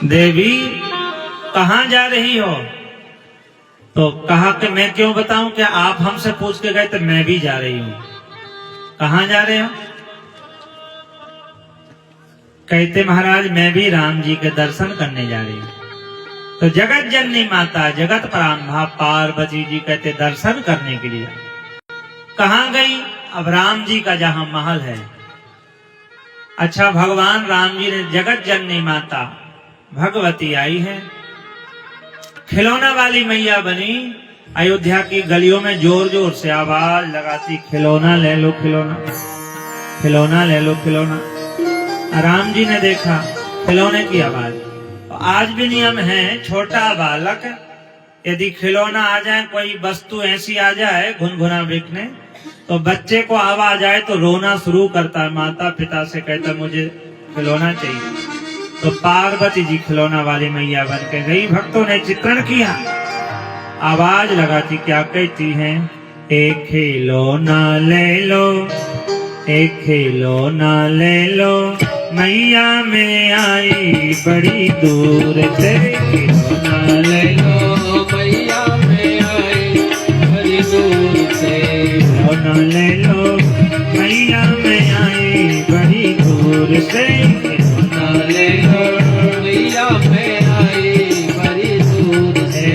देवी कहाँ जा रही हो? तो कहा कि मैं क्यों बताऊं, क्या आप हमसे पूछ के गए? तो मैं भी जा रही हूँ। कहाँ जा रहे हो? कहते महाराज मैं भी राम जी के दर्शन करने जा रही हूँ। तो जगत जननी माता जगत परांभा पार्वती जी कहते दर्शन करने के लिए कहाँ गई? अब राम जी का जहां महल है। अच्छा, भगवान राम जी ने जगत जननी माता भगवती आई है, खिलौना वाली मैया बनी। अयोध्या की गलियों में जोर जोर से आवाज लगाती, खिलौना ले लो खिलौना, खिलौना ले लो खिलौना। राम जी ने देखा खिलौने की आवाज। आज भी नियम है, छोटा बालक यदि खिलौना आ जाए, कोई वस्तु ऐसी आ जाए घुनघुना बिकने, तो बच्चे को आवाज आए तो रोना शुरू करता है। माता पिता से कहता मुझे खिलौना चाहिए। तो पार्वती जी खिलौना वाली मैया बन के गई। भक्तों ने चित्रण किया, आवाज लगाती, क्या कहती हैं? एक खिलौना ले लो, एक खिलौना ले लो, मैया में आई बड़ी दूर से। खिलौना ले लो, मैया में आई बड़ी दूर से। खिलौना ले लो, मैया में आई बड़ी दूर से। खिलौना ले लो, मैया में आई बड़ी दूर से।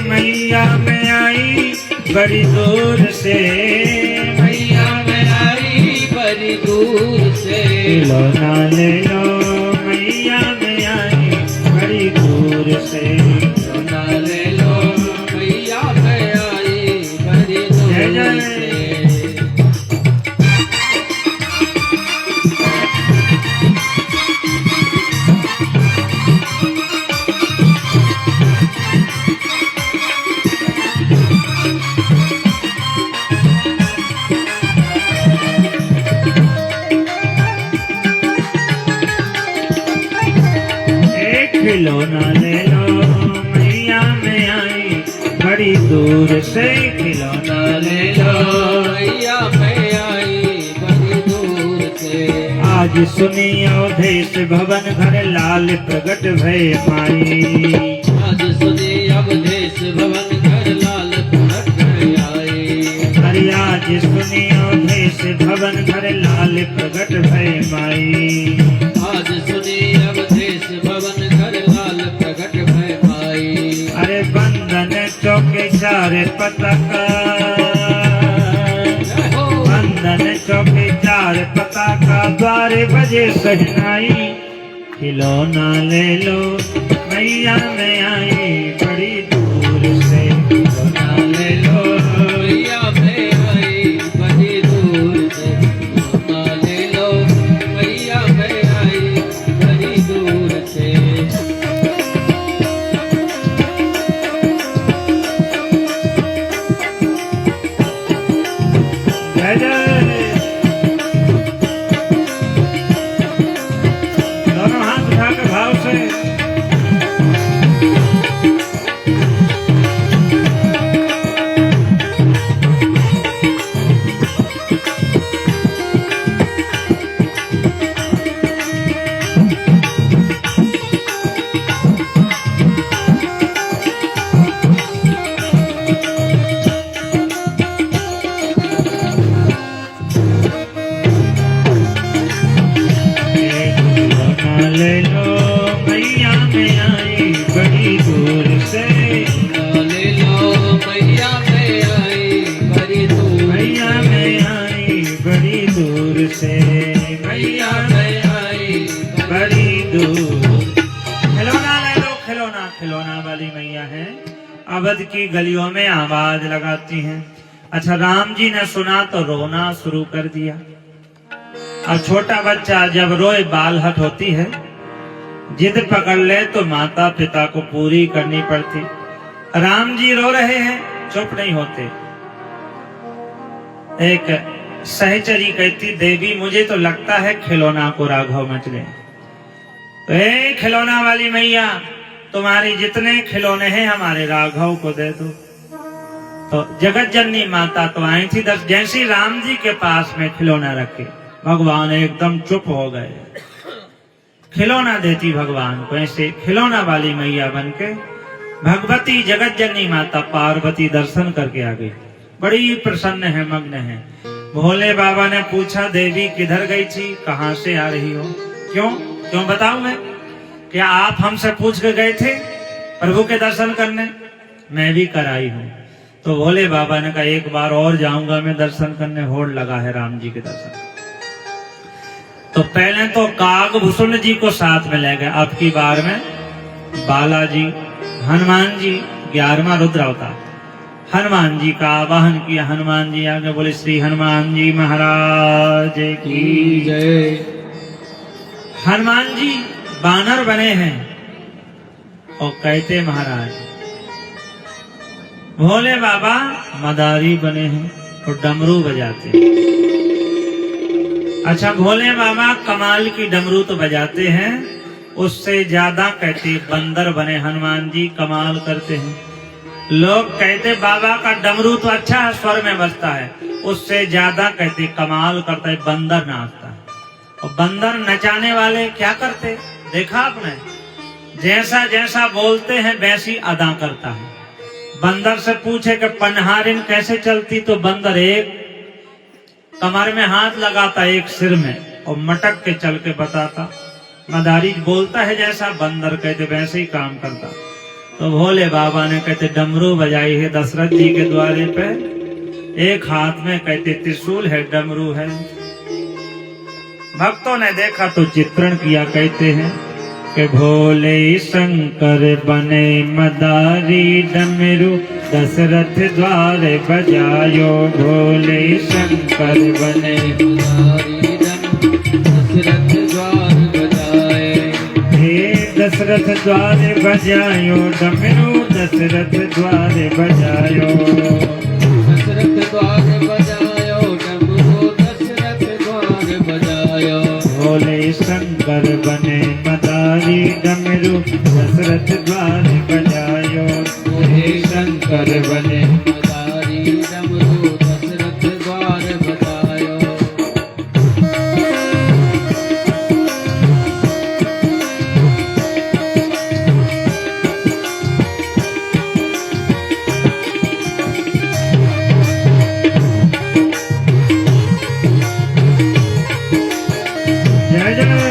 मैया में आई बड़ी दूर से, मैया में आई बड़ी दूर से। खिलौना ले लो, मैया में आई बड़ी दूर से। खिलौना ले लो, मैया में आई बड़ी दूर से। खिलौना ले लो, मैया में आई बड़ी दूर से। खिलौना ले लो, मैया में आई बड़ी दूर से। आज सुनी अवधेश भवन घर लाल प्रगट भय माई। आज सुनी अवधेश भवन घर लाल प्रगट भय आई। अरे आज सुनी अवधेश भवन घर लाल प्रगट भय माई। आज सुनी अवधेश भवन घर लाल प्रगट भय माई। अरे बंधन चौके चारे पताका, बंधन चौके चार पताका, द्वारे बजे सहनाई। खिलौना ले लो, मैया में आई बड़ी दूर से। खिलौना ले लो, मैया में आई बड़ी दूर से। खिलौना ले लो, मैया में आई बड़ी दूर से। जय जय। दोनों हाथ उठाकर भाव से ले लो, मैया में आई बड़ी दूर से। ले लो, मैया में आई बड़ी दूर। मैया में आई बड़ी दूर से, मैया में आई बड़ी दूर। खिलौना ले लो, खिलौना, खिलौना वाली मैया है। अवध की गलियों में आवाज लगाती हैं। अच्छा, राम जी ने सुना तो रोना शुरू कर दिया। अब छोटा बच्चा जब रोए बाल हट होती है, जिद पकड़ ले तो माता पिता को पूरी करनी पड़ती। राम जी रो रहे हैं, चुप नहीं होते। एक सहचरी कहती, देवी मुझे तो लगता है खिलौना को राघव मच गए। ए खिलौना वाली मैया, तुम्हारे जितने खिलौने हैं हमारे राघव को दे दो। तो जगत जननी माता तो आई थी, जैसी राम जी के पास में खिलौना रखे, भगवान एकदम चुप हो गए। खिलौना देती भगवान को। ऐसे खिलौना वाली मैया बन के भगवती जगत जननी माता पार्वती दर्शन करके आ गई। बड़ी प्रसन्न है, मग्न है। भोले बाबा ने पूछा, देवी किधर गई थी, कहाँ से आ रही हो? क्यों क्यों बताऊं मैं? क्या आप हमसे पूछ के गए थे प्रभु के दर्शन करने? मैं भी कराई हूँ। तो भोले बाबा ने कहा, एक बार और जाऊंगा मैं दर्शन करने, होड़ लगा है राम जी के दर्शन। तो पहले तो कागभूषण जी को साथ में ले गए, अब की बार में बालाजी हनुमान जी 11वां रुद्र अवतार हनुमान जी का आवाहन किया। हनुमान जी आगे बोले, श्री हनुमान जी महाराज की जय। हनुमान जी बानर बने हैं और कहते महाराज, भोले बाबा मदारी बने हैं और डमरू बजाते हैं। अच्छा, भोले बाबा कमाल की डमरू तो बजाते हैं, उससे ज्यादा कहते बंदर बने हनुमान जी, कमाल करते हैं। लोग कहते बाबा का डमरू तो अच्छा है, स्वर में बजता है, उससे ज्यादा कहते कमाल करता है बंदर नाचता है। और बंदर नचाने वाले क्या करते, देखा आपने? जैसा जैसा बोलते हैं वैसी अदा करता है। बंदर से पूछे कि पनहारिन कैसे चलती, तो बंदर एक कमर में हाथ लगाता, एक सिर में, और मटक के चल के बताता। मदारी बोलता है जैसा, बंदर कहते वैसे ही काम करता। तो भोले बाबा ने कहते डमरू बजाई है दशरथ जी के द्वारे पे, एक हाथ में कहते त्रिशूल है, डमरू है। भक्तों ने देखा तो चित्रण किया, कहते हैं कि भोले शंकर बने मदारी, डमरू दशरथ द्वारे बजायो। भोले शंकर बने मदारी, दशरथ द्वार बजाए। हे दशरथ द्वारे बजायो, डमरू दशरथ द्वारे बजायो। दशरथ द्वार बजायो, डमरू दशरथ द्वार बजायो। भोले शंकर बने मदारी, डमरू दशरथ द्वारे बजायो। भोले शंकर बने मदारी, डमरू दशरथ द्वार बजायो। जय जय।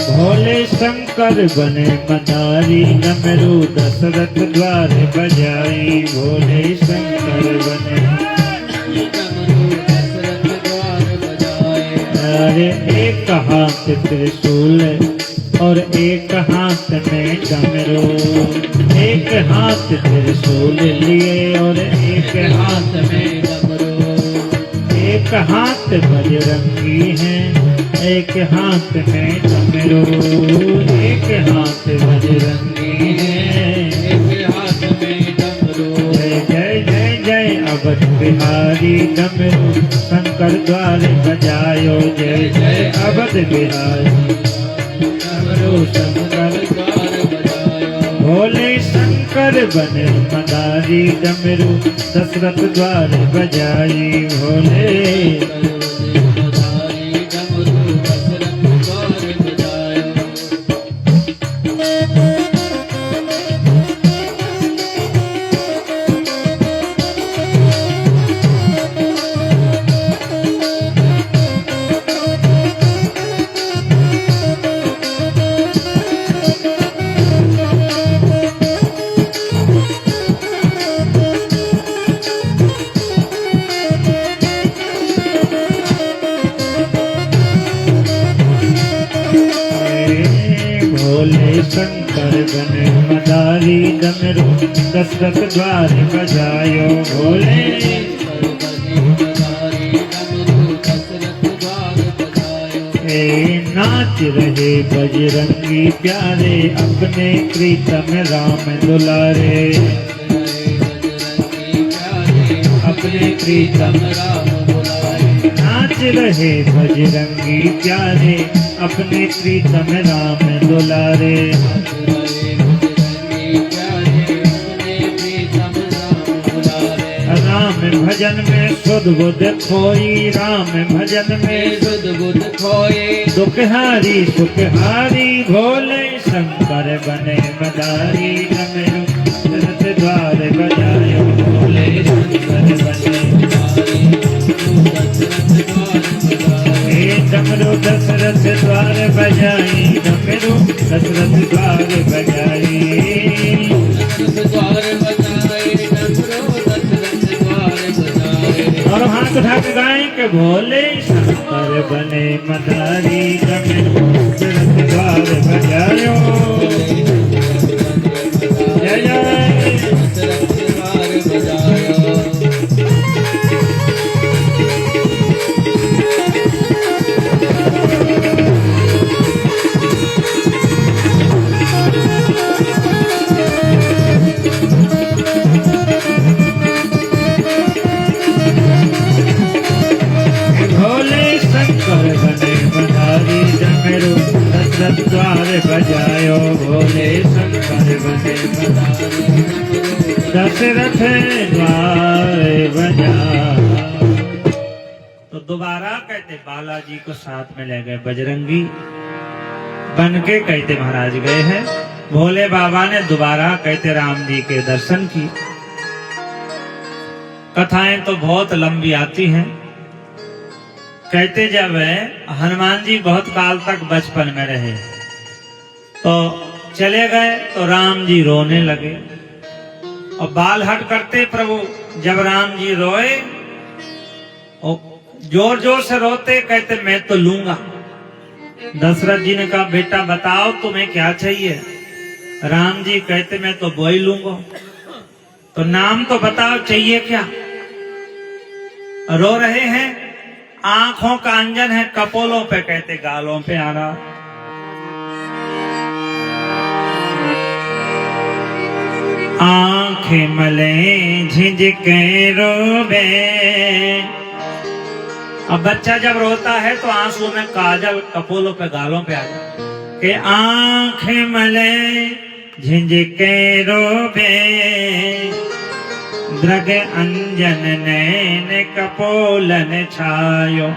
भोले शंकर बने मदारी, डमरू दशरथ द्वारे बजाई। भोले शंकर बने डमरू दशरथ द्वार बजाए। अरे एक हाथ त्रिशूल और एक हाथ में डमरू, एक हाथ त्रिशूल लिए और एक हाथ में डमरू। एक हाथ बजरंगी है, एक हाथ में डमरू, एक हाथ बजरंगी है, एक हाथ में डमरू। जय जय जय जय अवध बिहारी, डमरू शंकर द्वारे बजायो। जय जय अवध बिहारी, डमरू शंकर द्वार बजायो। भोले शंकर बने मदारी, डमरू दशरथ द्वारे बजाई। भोले मदारी, डमरू दशरथ द्वार बजायो। भोले शंकर बने मदारी, डमरू दशरथ द्वारे बजायो। भोले मदारी, डमरू दशरथ द्वार बजायो। नाच रहे बजरंगी प्यारे, अपने प्रीतम राम दुलारे। अपने प्रीतम राम बुलाए। नाच रहे बजरंगी प्यारे, अपने प्रीतम राम दुलारे। राम भजन में सुध बुध खोई, राम भजन में सुध बुध खोए, दुखहारी सुखहारी, भोले शंकर बने मदारी। डमरू दशरथ द्वार बजायो, भोले शंकर बने मदारी। डमरू दशरथ द्वार बजाई, डमरू दशरथ द्वार बजाई। और हाथ उठा के गाएं के भोले शंकर बने मदारी। डमरू दशरथ द्वार बजायो, जय जय। द्वार बजायो, भोले शंकर बने मदारी। दशरथ द्वार बजायो। तो दोबारा कहते बालाजी को साथ में ले गए बजरंगी बन के, कहते महाराज गए हैं। भोले बाबा ने दोबारा कहते राम जी के दर्शन की। कथाएं तो बहुत लंबी आती हैं। कहते जब हनुमान जी बहुत काल तक बचपन में रहे तो चले गए तो राम जी रोने लगे और बाल हट करते प्रभु। जब राम जी रोए और जोर जोर से रोते, कहते मैं तो लूंगा। दशरथ जी ने कहा बेटा बताओ तुम्हें क्या चाहिए। राम जी कहते मैं तो वही लूंगा। तो नाम तो बताओ चाहिए क्या। रो रहे हैं, आंखों का अंजन है कपोलों पे, कहते गालों पे आ रहा। आंखें मले झिझके रोवे। अब बच्चा जब रोता है तो आंसू में काजल कपोलों पे गालों पे आ जाता कि आंखें मले झिझके रोवे, द्रग अंजन नैन कपोलन छायो।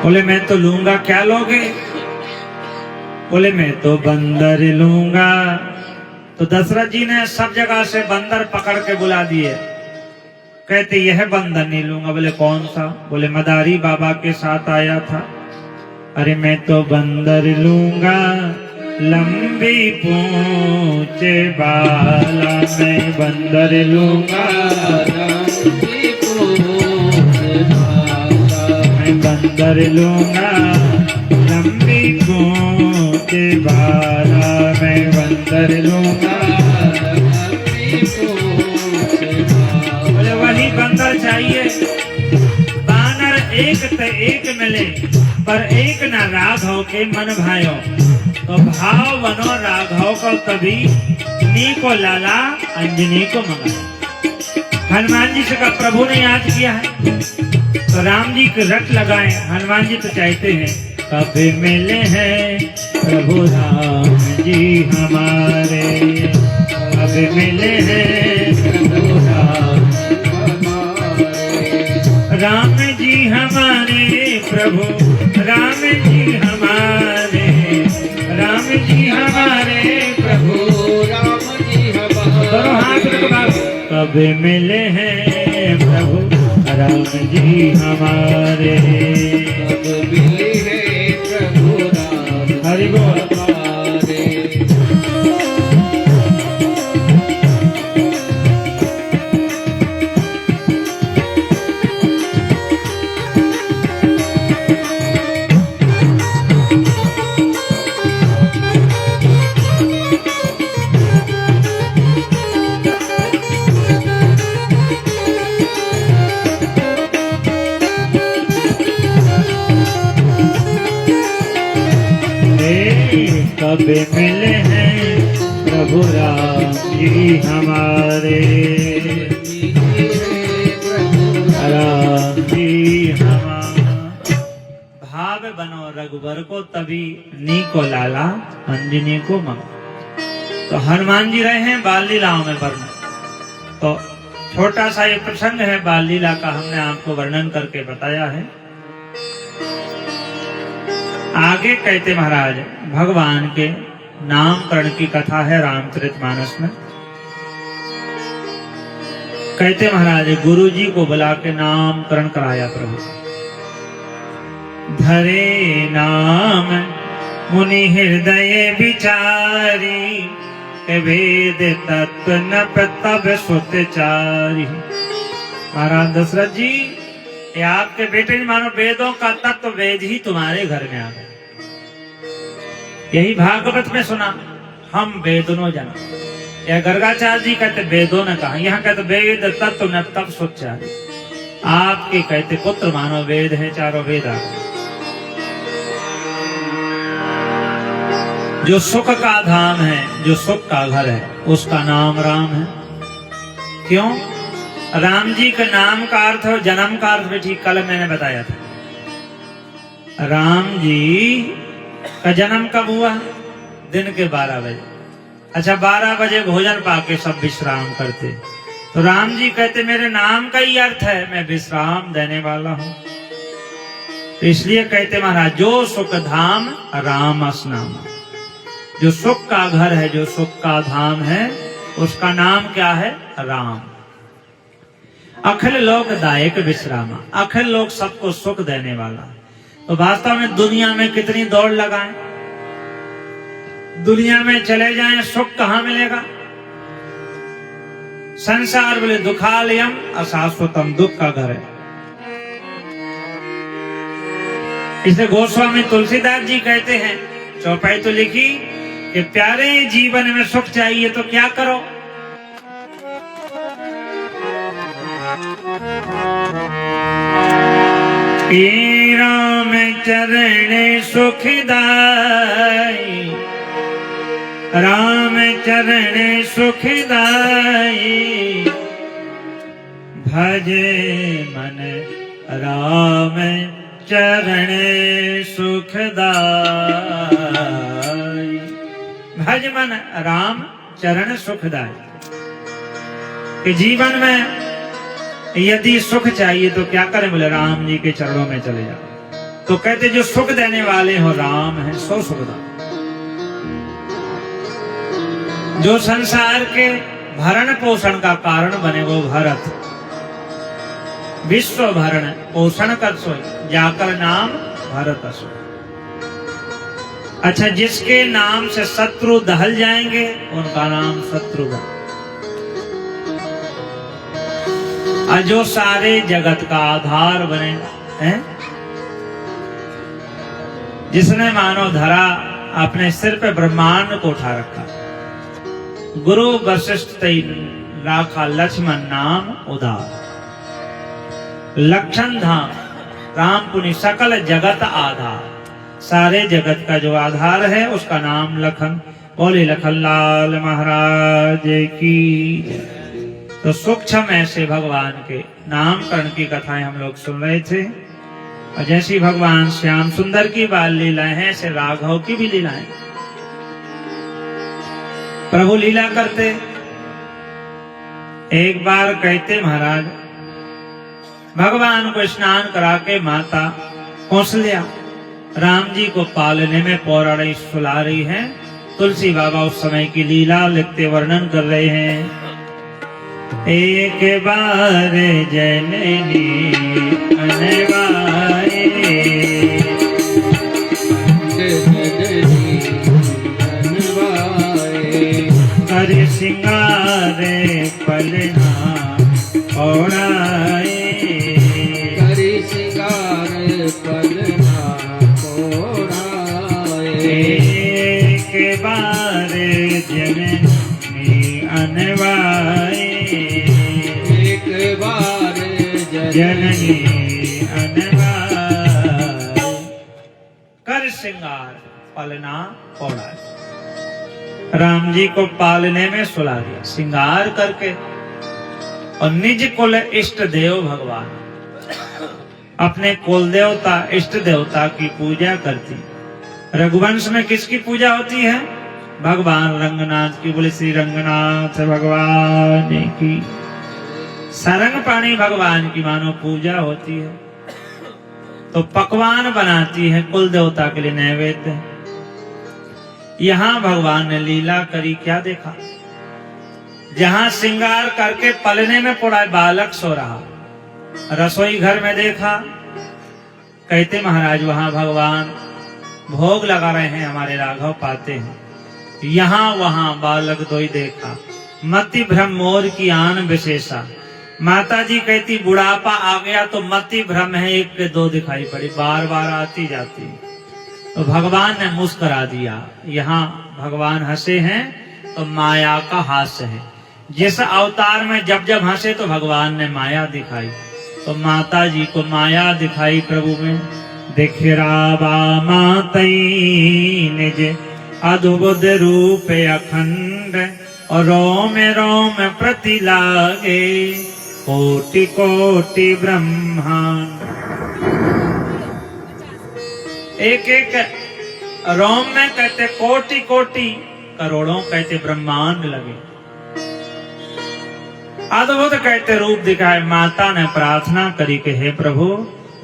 बोले मैं तो लूंगा। क्या लोगे। बोले मैं तो बंदर लूंगा। तो दशरथ जी ने सब जगह से बंदर पकड़ के बुला दिए। कहते यह बंदर नहीं लूंगा। बोले कौन सा। बोले मदारी बाबा के साथ आया था। अरे मैं तो बंदर लूंगा, लंबी पूंछ बाला। मैं बंदर लूंगा, लंबी पूंछ बाला। मैं बंदर लूंगा, लंबी पूंछ बाला। मैं बंदर लूंगा, लंबी पूंछ बाला। बोले वही बंदर चाहिए। बानर एक ते एक मिले, पर एक न राघव के मन भायो। तो भाव बनो राघव को तभी, नी को लाला अंजनी को मंगा। हनुमान जी से कहा प्रभु ने याद किया है तो राम जी के रट लगाए। हनुमान जी तो चाहते हैं कब मिले हैं प्रभु राम जी हमारे। कब मिले हैं प्रभु राम जी हमारे। प्रभु राम जी हमारे, राम जी हमारे। प्रभु राम जी हमारे। दोनों हाथ रखो। कब मिले हैं प्रभु राम जी हमारे। कब मिले हैं प्रभु राम हरि बोल। हमारे। कब मिले हैं प्रभु राम जी हमारे। राम बनो रघुबर को तभी नी को लाला अंजनी को मंग। तो हनुमान जी रहे हैं बाल लीलाओं में वर्णन। तो छोटा सा ये प्रसंग है बाल लीला का, हमने आपको वर्णन करके बताया है। आगे कहते महाराज भगवान के नामकरण की कथा है रामचरितमानस में। कहते महाराज गुरु जी को बुला के नामकरण कराया प्रभु। धरे नाम मुनि हृदय विचारी, वेद तत्व न तब सुतचारी। महाराज दशरथ जी, ये आपके बेटे मानो वेदों का तत्व वेद ही तुम्हारे घर में आ गए। यही भागवत में सुना, हम वेदनो जना। यह गर्गाचार्य जी कहते वेदों ने कहा, यहाँ कहते वेद तत्व न तब सुतचारी। आपके कहते पुत्र मानो वेद है, चारों वेद आ गए। जो सुख का धाम है, जो सुख का घर है, उसका नाम राम है। क्यों? राम जी के नाम का अर्थ और जन्म का अर्थ भी ठीक कल मैंने बताया था। राम जी का जन्म कब हुआ? दिन के 12 बजे। अच्छा, 12 बजे भोजन पाके सब विश्राम करते। तो राम जी कहते मेरे नाम का ही अर्थ है मैं विश्राम देने वाला हूं। तो इसलिए कहते महाराज जो सुख धाम राम असनाम। जो सुख का घर है, जो सुख का धाम है, उसका नाम क्या है? राम। अखिल लोक दायक विश्रामा, अखिल लोक सबको सुख देने वाला। तो वास्तव में दुनिया में कितनी दौड़ लगाएं, दुनिया में चले जाएं, सुख कहां मिलेगा? संसार बोले दुखालयम अशाश्वतम, दुख का घर है। इसे गोस्वामी तुलसीदास जी कहते हैं, चौपाई तो लिखी कि प्यारे जीवन में सुख चाहिए तो क्या करो? राम चरण सुखदाई, राम चरण सुखदाई, भजे मन राम चरण सुखदाई। भज मन राम चरण सुखदाई। कि जीवन में यदि सुख चाहिए तो क्या करें? बोले राम जी के चरणों में चले जाओ। तो कहते जो सुख देने वाले हो राम है, सो सुखदा। जो संसार के भरण पोषण का कारण बने वो भरत, विश्व भरण पोषण कर सोई, जाकर नाम भरत असो। अच्छा, जिसके नाम से शत्रु दहल जाएंगे उनका नाम शत्रुघ्न। और जो सारे जगत का आधार बने हैं, जिसने मानव धरा अपने सिर पे ब्रह्मांड को उठा रखा, गुरु वशिष्ठ तई राखा लक्ष्मण नाम उदार। लक्षण धाम राम पुनि सकल जगत आधार। सारे जगत का जो आधार है उसका नाम लखन। बोले लखन लाल महाराज की। तो सूक्ष्म ऐसे भगवान के नामकरण की कथाएं हम लोग सुन रहे थे। और जैसी भगवान श्याम सुंदर की बाल लीलाएं हैं, ऐसे राघव की भी लीलाएं। प्रभु लीला करते। एक बार कहते महाराज भगवान को स्नान करा के माता कौशल्या राम जी को पालने में पौराणिक सुला रही है। तुलसी बाबा उस समय की लीला लिखते वर्णन कर रहे हैं। एक बार जननी अनवाए, कर सिंगार पलना ओढ़ाए, कर सिंगार पलना ओढ़ाए। एक बार जननी अनवाए, एक बार जननी अनवाए, कर सिंगार पलना ओढ़ाए। राम जी को पालने में सुला दिया सिंगार करके। और निज कुल इष्ट देव भगवान अपने कुल देवता इष्ट देवता की पूजा करती। रघुवंश में किसकी पूजा होती है? भगवान रंगनाथ की। बोले श्री रंगनाथ भगवान की। सरंग पाणी भगवान की मानो पूजा होती है। तो पकवान बनाती है कुल देवता के लिए नैवेद्य। यहाँ भगवान ने लीला करी, क्या देखा? जहां श्रृंगार करके पलने में पड़ा बालक सो रहा, रसोई घर में देखा। कहते महाराज वहां भगवान भोग लगा रहे हैं, हमारे राघव पाते हैं। यहाँ वहां बालक दोई देखा। मति भ्रम मोर की आन विशेषा। माता जी कहती बुढ़ापा आ गया तो मति भ्रम है, एक पे दो दिखाई पड़ी, बार बार आती जाती। तो भगवान ने मुस्कुरा दिया। यहाँ भगवान हंसे हैं तो माया का हास्य है। जिस अवतार में जब जब हंसे तो भगवान ने माया दिखाई। तो माता जी को माया दिखाई प्रभु में। दिखरावा मातई निज अद्भुत रूप अखंड, और रोम रोम प्रति लागे कोटि कोटि ब्रह्मांड। एक एक रोम में कहते कोटि कोटि, करोड़ों कहते ब्रह्मांड लगे। अद्भुत कहते रूप दिखाए। माता ने प्रार्थना करी कि हे प्रभु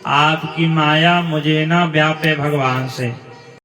आपकी माया मुझे ना व्यापे भगवान से।